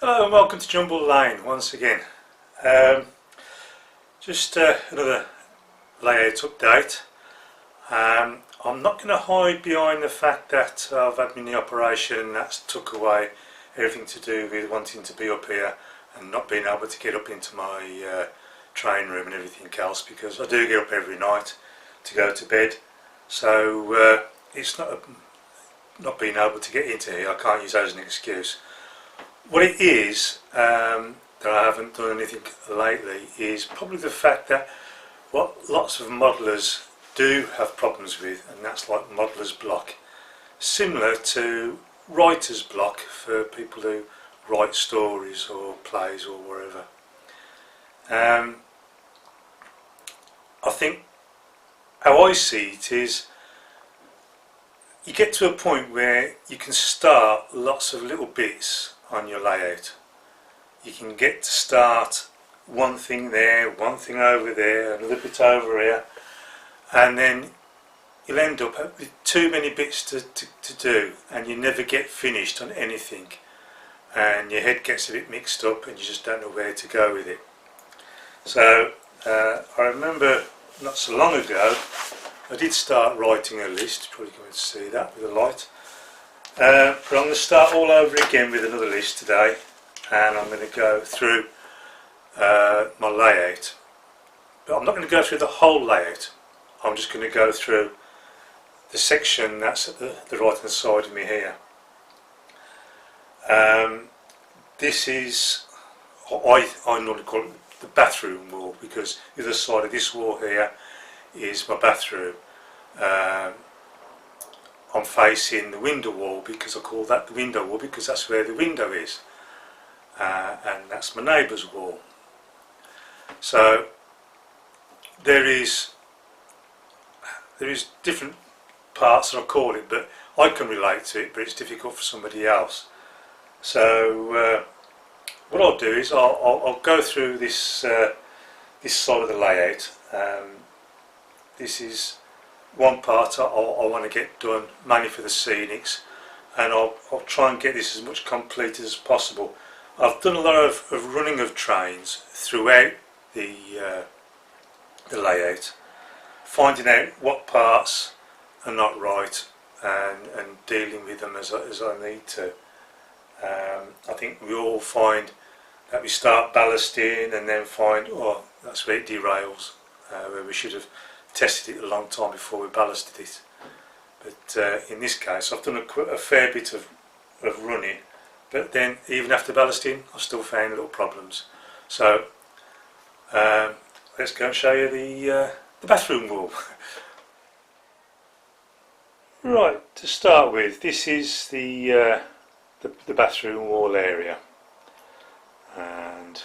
Hello and welcome to Jumble Lane once again. Just another layout update. I'm not going to hide behind the fact that I've had my knee operation and that's took away everything to do with wanting to be up here and not being able to get up into my train room and everything else, because I do get up every night to go to bed. So it's not being able to get into here. I can't use that as an excuse. What it is that I haven't done anything lately is probably the fact that what lots of modelers do have problems with, and that's like modeller's block, similar to writer's block for people who write stories or plays or wherever. I think how I see it is you get to a point where you can start lots of little bits on your layout. You can get to start one thing there, one thing over there, another bit over here, and then you'll end up with too many bits to do, and you never get finished on anything, and your head gets a bit mixed up and you just don't know where to go with it. So I remember not so long ago I did start writing a list. You're probably going to see that with a light. But I'm going to start all over again with another list today, and I'm going to go through my layout. But I'm not going to go through the whole layout. I'm just going to go through the section that's at the right hand side of me here. This is, I normally call it the bathroom wall, because the other side of this wall here is my bathroom. I'm facing the window wall because I call that the window wall because that's where the window is, and that's my neighbour's wall. So there is different parts that I call it, but I can relate to it, but it's difficult for somebody else. So what I'll do is I'll go through this this side of the layout. This is one part I want to get done mainly for the scenics, and I'll try and get this as much completed as possible. I've done a lot of running of trains throughout the layout, finding out what parts are not right and dealing with them as I need to. I think we all find that we start ballasting and then find, oh, that's where it derails, where we should have tested it a long time before we ballasted it. But in this case I've done a fair bit of running, but then even after ballasting I've still found little problems. So let's go and show you the bathroom wall. Right, to start with, this is the bathroom wall area, and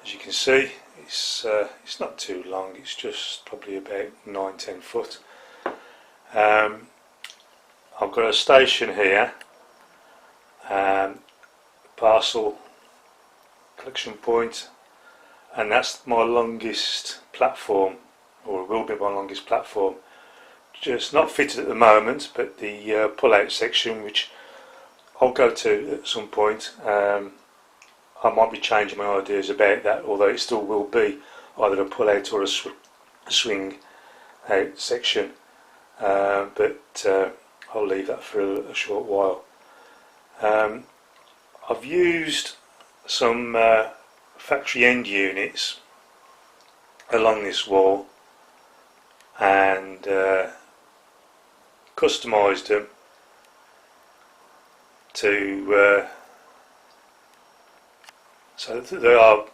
as you can see it's not too long, it's just probably about 9-10 foot. I've got a station here, parcel collection point, and that's my longest platform, or it will be my longest platform. Just not fitted at the moment, but the pull out section, which I'll go to at some point. I might be changing my ideas about that, although it still will be either a pull out or a swing out section, but I'll leave that for a short while. I've used some factory end units along this wall and customised them to so that they are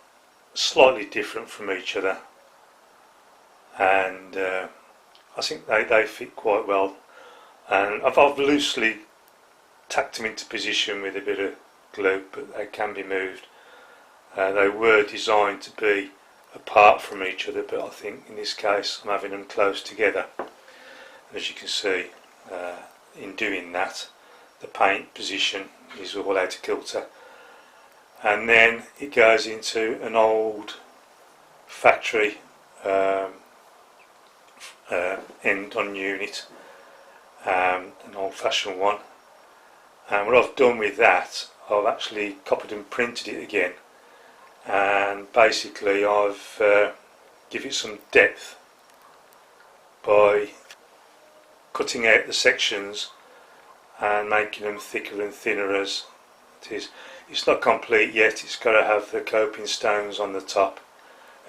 slightly different from each other. and I think they fit quite well, and I've loosely tacked them into position with a bit of glue, but they can be moved. They were designed to be apart from each other, but I think in this case I'm having them close together. And as you can see, in doing that, the paint position is all out of kilter, and then it goes into an old factory end-on unit, an old-fashioned one. And what I've done with that, I've actually copied and printed it again, and basically I've give it some depth by cutting out the sections and making them thicker and thinner as it is. It's not complete yet, it's got to have the coping stones on the top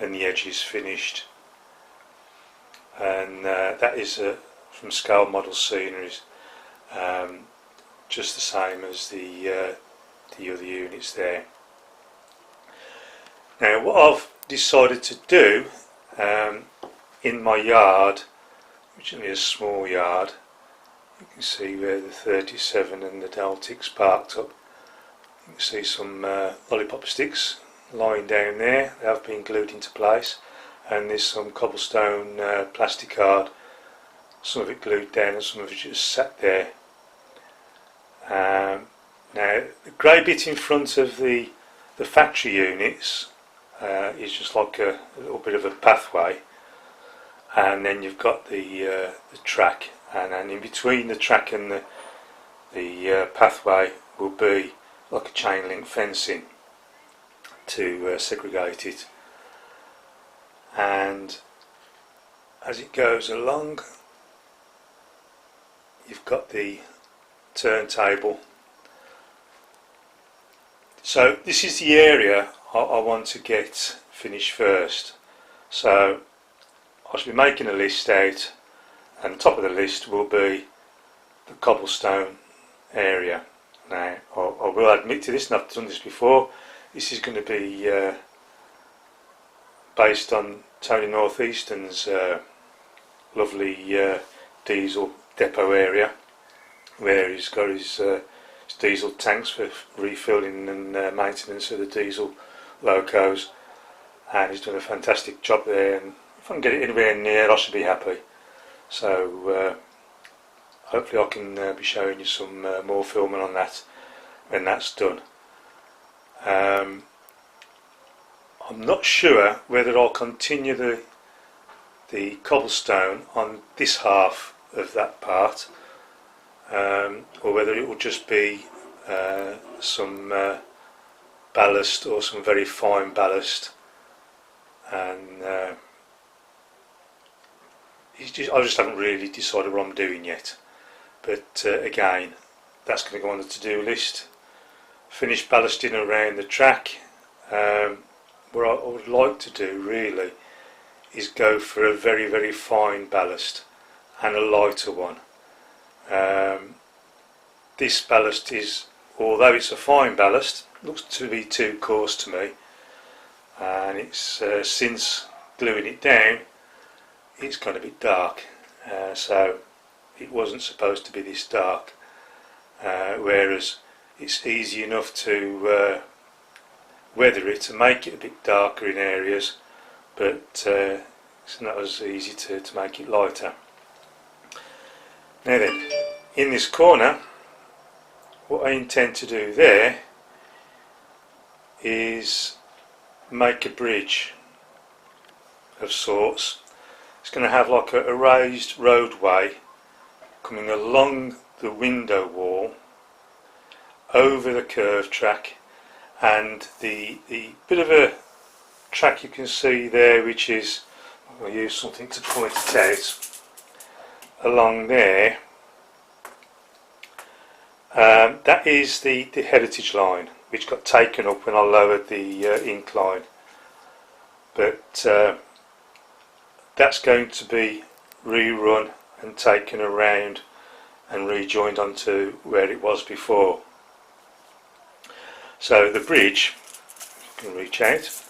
and the edges finished, and that is from Scale Model Sceneries, just the same as the other units there. Now what I've decided to do in my yard, which is only a small yard, you can see where the 37 and the Deltic's parked up. You can see some lollipop sticks lying down there. They have been glued into place, and there's some cobblestone plasticard, some of it glued down and some of it just sat there. Now the grey bit in front of the factory units is just like a little bit of a pathway, and then you've got the track, and then in between the track and the pathway will be like a chain link fencing to segregate it. And as it goes along, you've got the turntable. So this is the area I want to get finished first. So I should be making a list out, and the top of the list will be the cobblestone area. Now I will admit to this, and I've done this before, this is going to be based on Tony Northeastern's lovely diesel depot area, where he's got his diesel tanks for refilling and maintenance of the diesel locos, and he's done a fantastic job there, and if I can get it anywhere near, I should be happy. So hopefully I can be showing you some more filming on that when that's done. I'm not sure whether I'll continue the cobblestone on this half of that part, or whether it will just be some ballast, or some very fine ballast, and I just haven't really decided what I'm doing yet. But again, that's going to go on the to-do list. Finish ballasting around the track. What I would like to do really is go for a very, very fine ballast and a lighter one. This ballast is, although it's a fine ballast, looks to be too coarse to me, and it's since gluing it down, it's gone a bit dark, so it wasn't supposed to be this dark, whereas it's easy enough to weather it and make it a bit darker in areas, but it's not as easy to make it lighter. Now then, in this corner, what I intend to do there is make a bridge of sorts. It's going to have like a raised roadway coming along the window wall, over the curved track, and the bit of a track you can see there, which is, I'll use something to point it out, along there. That is the heritage line, which got taken up when I lowered the incline, but that's going to be rerun and taken around and rejoined onto where it was before. So the bridge, if you can reach out,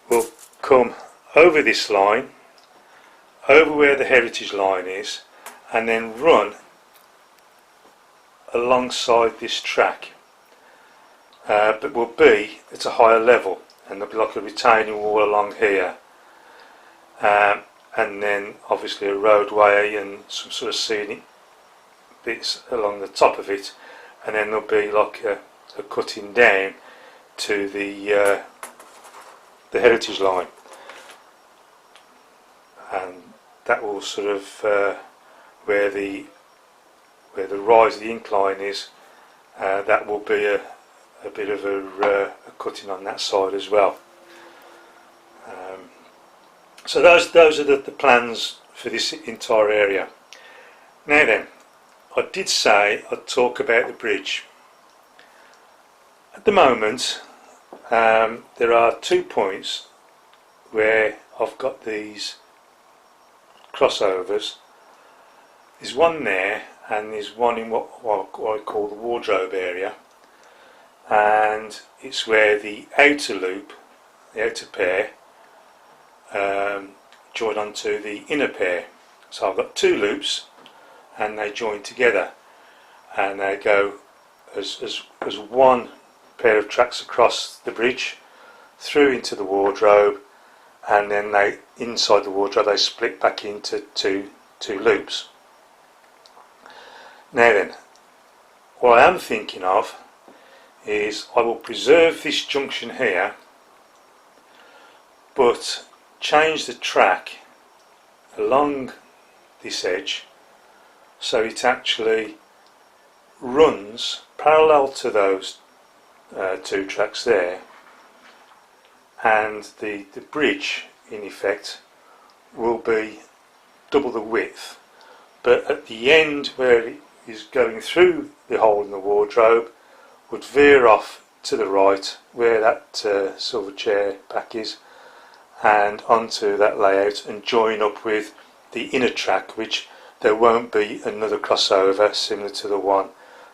will come over this line over where the heritage line is and then run alongside this track, but will be at a higher level, and there'll be like a retaining wall along here, and then obviously a roadway and some sort of scenic bits along the top of it, and then there'll be like a cutting down to the heritage line, and that will sort of where the rise of the incline is, that will be a bit of a cutting on that side as well. So those are the plans for this entire area. Now then, I did say I'd talk about the bridge. At the moment, there are 2 points where I've got these crossovers. There's one there, and there's one in what I call the wardrobe area, and it's where the outer loop, the outer pair, join onto the inner pair. So I've got 2 loops, and they join together, and they go as one pair of tracks across the bridge through into the wardrobe, and then they inside the wardrobe they split back into two loops. Now then, what I am thinking of is I will preserve this junction here, but change the track along this edge so it actually runs parallel to those 2 tracks there, and the bridge in effect will be double the width, but at the end where it is going through the hole in the wardrobe would veer off to the right where that silver chair back is, and onto that layout and join up with the inner track, which there won't be another crossover similar to the one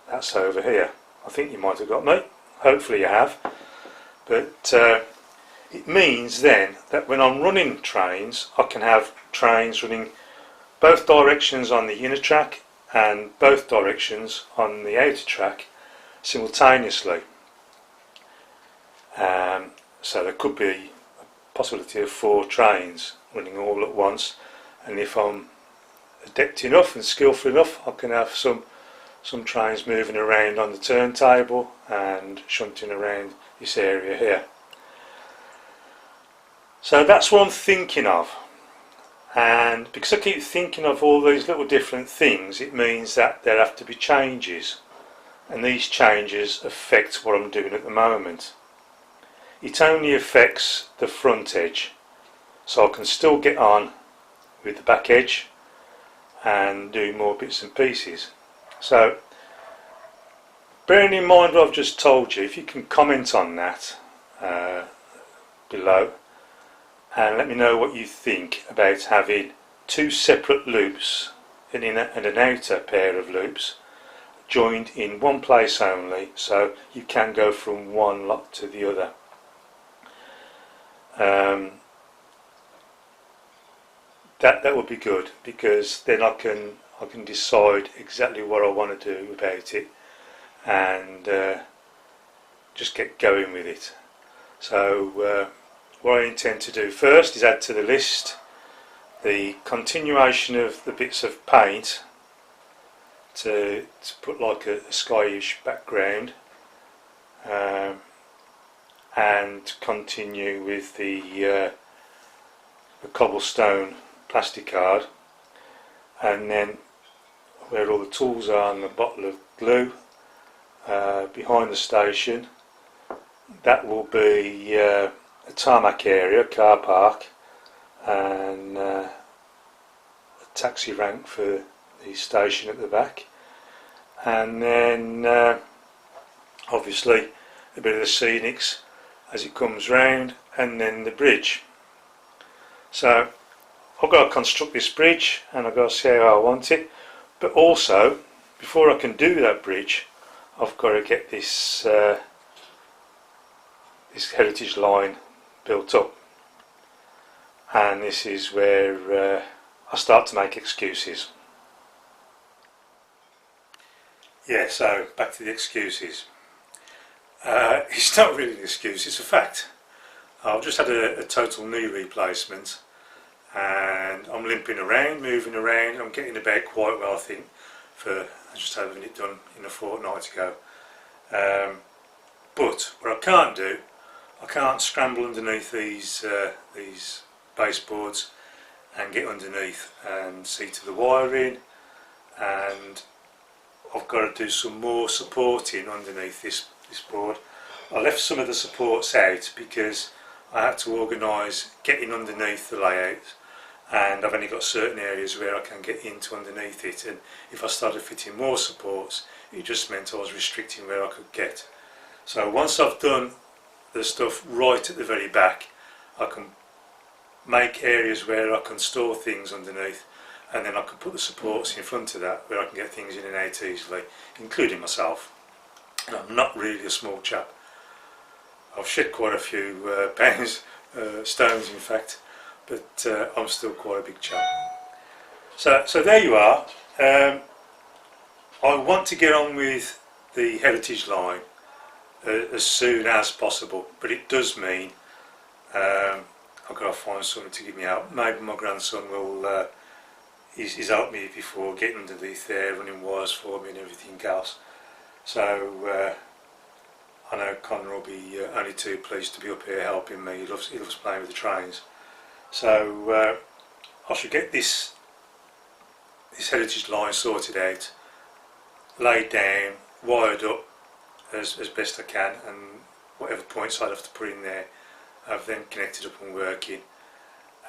that's over here. I think you might have got me, hopefully you have, but it means then that when I'm running trains, I can have trains running both directions on the inner track and both directions on the outer track simultaneously. So there could be a possibility of 4 trains running all at once, and if I'm adept enough and skillful enough, I can have some trains moving around on the turntable and shunting around this area here. So that's what I'm thinking of, and because I keep thinking of all these little different things, it means that there have to be changes, and these changes affect what I'm doing at the moment. It only affects the front edge, so I can still get on with the back edge and do more bits and pieces. So bearing in mind what I've just told you, if you can comment on that below and let me know what you think about having 2 separate loops, an inner and an outer pair of loops, joined in one place only, so you can go from one lot to the other. That would be good, because then I can decide exactly what I want to do about it and just get going with it. So what I intend to do first is add to the list the continuation of the bits of paint to put like a skyish background, and continue with the cobblestone plastic card, and then where all the tools are and the bottle of glue behind the station, that will be a tarmac area, car park, and a taxi rank for the station at the back, and then obviously a bit of the scenics as it comes round, and then the bridge. So I've got to construct this bridge and I've got to see how I want it, but also before I can do that bridge I've got to get this this heritage line built up, and this is where I start to make excuses. Yeah, so back to the excuses. It's not really an excuse, it's a fact. I've just had a total knee replacement and I'm limping around, moving around. I'm getting about quite well, I think, for just having it done in a fortnight ago. But what I can't do, I can't scramble underneath these baseboards and get underneath and see to the wiring, and I've got to do some more supporting underneath this board. I left some of the supports out because I had to organise getting underneath the layout, and I've only got certain areas where I can get into underneath it, and if I started fitting more supports it just meant I was restricting where I could get. So once I've done the stuff right at the very back, I can make areas where I can store things underneath, and then I can put the supports in front of that where I can get things in and out easily, including myself. And I'm not really a small chap. I've shed quite a few pounds, stones in fact, but I'm still quite a big chap. So there you are. I want to get on with the heritage line as soon as possible, but it does mean I've got to find someone to give me out. Maybe my grandson will, he's helped me before, getting underneath there, running wires for me and everything else. So I know Connor will be only too pleased to be up here helping me. He loves playing with the trains. So I should get this heritage line sorted out, laid down, wired up as best I can, and whatever points I'd have to put in there I've then connected up and working,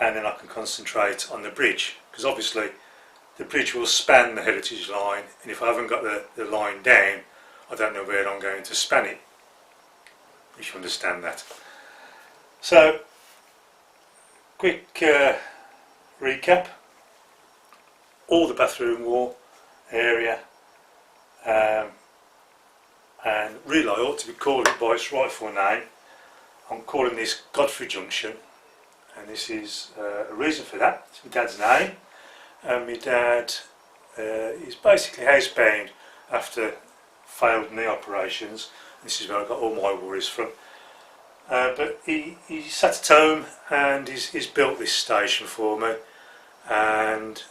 and then I can concentrate on the bridge, because obviously the bridge will span the heritage line, and if I haven't got the line down I don't know where I'm going to span it, if you understand that. So quick recap: all the bathroom wall area, and really I ought to be calling it by its rightful name. I'm calling this Godfrey Junction, and this is a reason for that. It's my dad's name, and my dad is basically housebound after failed knee operations. This is where I got all my worries from. But he sat at home and he's built this station for me, and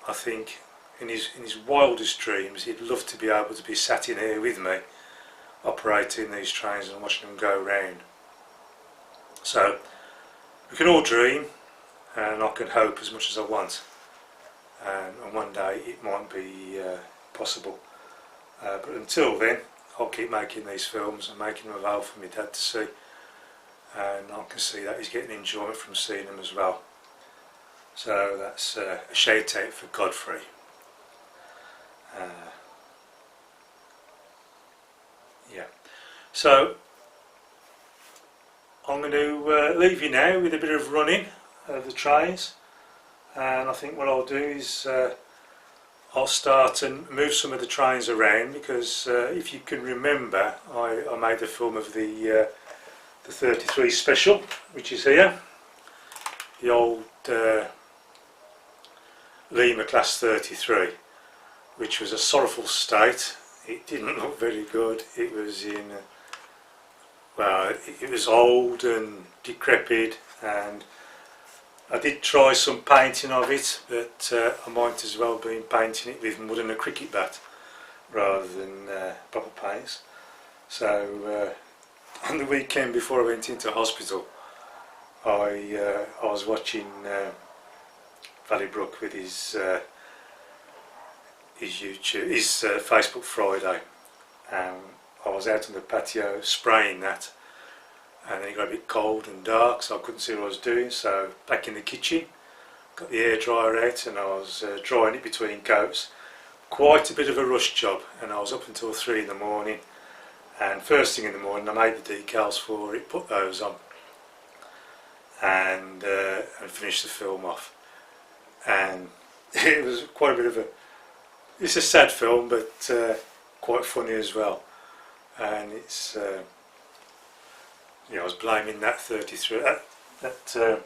I think in his wildest dreams he'd love to be able to be sat in here with me operating these trains and watching them go round. So we can all dream, and I can hope as much as I want, and one day it might be possible, but until then I'll keep making these films and making them available for my dad to see, and I can see that he's getting enjoyment from seeing them as well. So that's a shout out for Godfrey. Yeah, so I'm going to leave you now with a bit of running of the trains, and I think what I'll do is I'll start and move some of the trains around, because if you can remember I made the film of the 33 special, which is here, the old Lima class 33, which was a sorrowful state. It didn't look very good. It was in well, it was old and decrepit, and I did try some painting of it, but I might as well been painting it with mud and a cricket bat rather than proper paints. So on the weekend before I went into hospital, I was watching Valley Brook with his Facebook Friday, and I was out on the patio spraying that, and then it got a bit cold and dark, so I couldn't see what I was doing. So back in the kitchen, got the air dryer out, and I was drying it between coats. Quite a bit of a rush job, and I was up until 3 in the morning, and first thing in the morning I made the decals for it, put those on, and finished the film off. And it was quite a bit of it's a sad film, but quite funny as well. And it's I was blaming that 33, that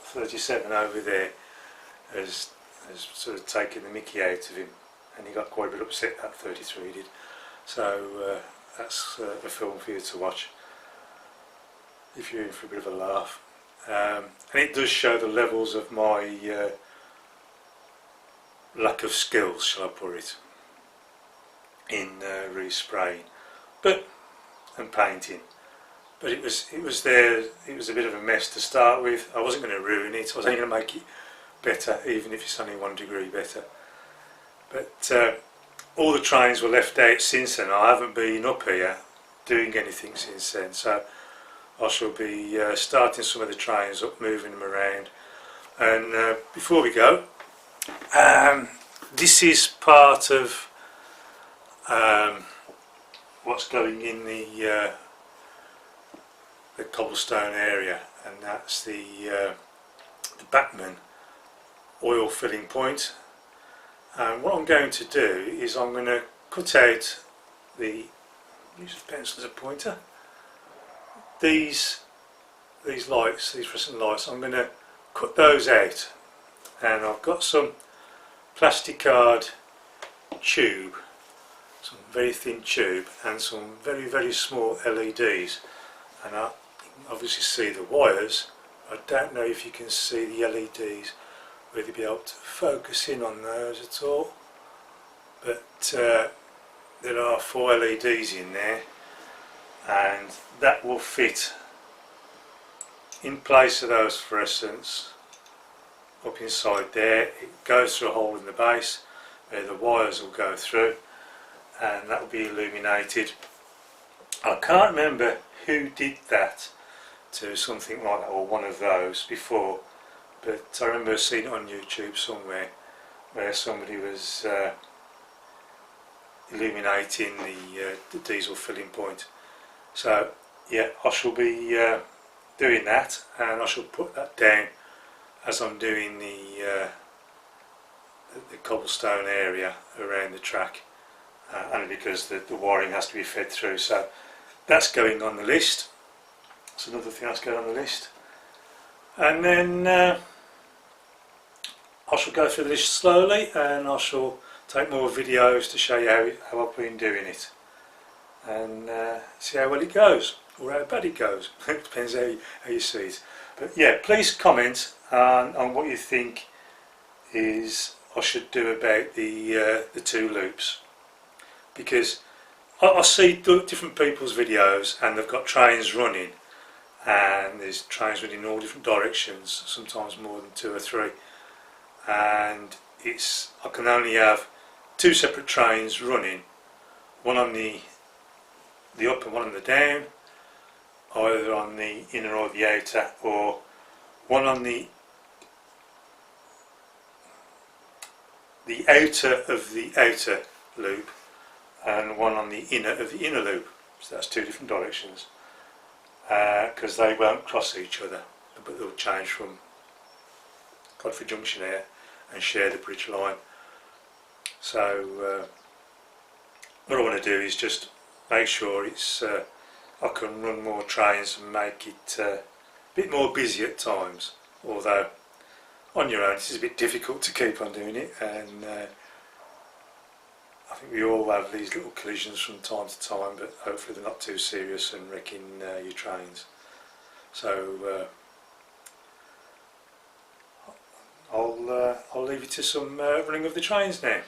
37 over there as has sort of taken the mickey out of him, and he got quite a bit upset, that 33 did. So that's a film for you to watch if you're in for a bit of a laugh. And it does show the levels of my lack of skills, shall I put it, in respraying and painting. But it was there. It was a bit of a mess to start with. I wasn't going to ruin it. I was only going to make it better, even if it's only 1 degree better. But all the trains were left out since then. I haven't been up here doing anything since then. So I shall be starting some of the trains up, moving them around. And before we go, this is part of what's going in the cobblestone area, and that's the Batman oil filling point. And what I'm going to do is I'm going to cut out use a pencil as a pointer. These lights, these fluorescent lights, I'm going to cut those out, and I've got some plastic card tube, some very thin tube, and some very small LEDs, and I can obviously see the wires. I don't know if you can see the LEDs, whether you'll be able to focus in on those at all, but there are 4 LEDs in there, and that will fit in place of those fluorescents up inside there. It goes through a hole in the base where the wires will go through, and that will be illuminated. I can't remember who did that to something like that, or one of those before, but I remember seeing it on YouTube somewhere where somebody was illuminating the diesel filling point. So yeah, I shall be doing that, and I shall put that down as I'm doing the cobblestone area around the track, only because the wiring has to be fed through. So that's going on the list. That's another thing that's going on the list. And then I shall go through the list slowly, and I shall take more videos to show you how I've been doing it, and see how well it goes, or how bad it goes. It depends how you see it. But yeah, please comment on what you think is I should do about the 2 loops, because I see different people's videos, and they've got trains running, and there's trains running in all different directions, sometimes more than 2 or 3, and I can only have 2 separate trains running, one on the up and one on the down, either on the inner or the outer, or one on the outer of the outer loop and one on the inner of the inner loop. So that's 2 different directions, because they won't cross each other, but they'll change from Godfrey Junction here and share the bridge line. So what I want to do is just make sure it's I can run more trains and make it a bit more busy at times, although on your own it's a bit difficult to keep on doing it, and I think we all have these little collisions from time to time, but hopefully they're not too serious and wrecking your trains. So I'll leave you to some running of the trains now.